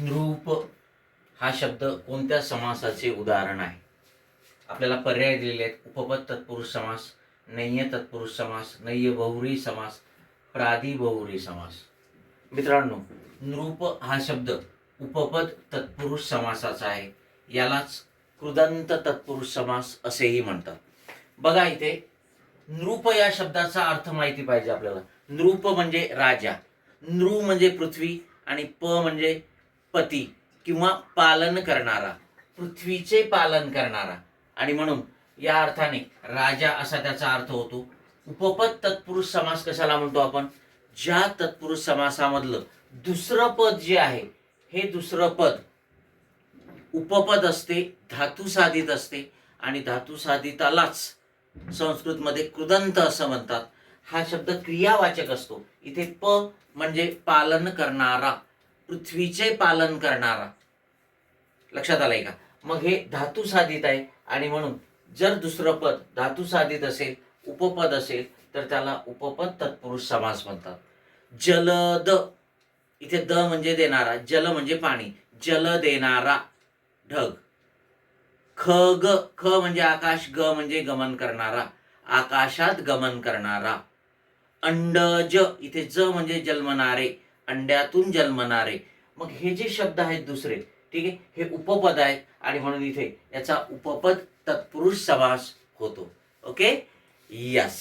नृप हा शब्द कोणत्या समासाचे उदाहरण आहे? आपल्याला पर्याय दिलेले आहेत. उपपद तत्पुरुष समास, नय्य तत्पुरुष समास, नय्य बहुव्रीही समास, प्रादि बहुव्रीही समास. मित्रांनो, नृप हा शब्द उपपद तत्पुरुष समासाचा आहे. यालाच कृदंत तत्पुरुष समास असेही म्हणतात. बघा इथे नृप या शब्दाचा अर्थ माहिती पाहिजे आपल्याला. नृप म्हणजे राजा, नृ म्हणजे पृथ्वी आणि प म्हणजे पती किंवा पालन करणारा, पृथ्वीचे पालन करणारा, आणि म्हणून या अर्थाने राजा असा त्याचा अर्थ होतो. उपपद तत्पुरुष समास कशाला म्हणतो आपण? ज्या तत्पुरुष समासामधलं दुसरं पद जे आहे, हे दुसरं पद उपपद असते, धातुसाधित असते, आणि धातुसाधितालाच संस्कृतमध्ये कृदंत असं म्हणतात. हा शब्द क्रियावाचक असतो. इथे प म्हणजे पालन करणारा, पृथ्वीचे पालन करणारा. लक्षात आलंय का? मग हे धातुसाधित आहे, आणि म्हणून जर दुसरं पद धातुसाधित असेल, उपपद असेल, तर त्याला उपपद तत्पुरुष समास म्हणतात. जलद, इथे द म्हणजे देणारा, जल म्हणजे पाणी, जल देणारा ढग. खग, ख म्हणजे आकाश, ग म्हणजे गमन करणारा, आकाशात गमन करणारा. अंडज, इथे ज म्हणजे जन्मणारे, अंड्यातून जन्मणारे. मग हे जे शब्द आहेत दुसरे, ठीक आहे, हे उपपद आहेत, आणि म्हणून इथे याचा उपपद तत्पुरुष समास होतो. Okay, yes.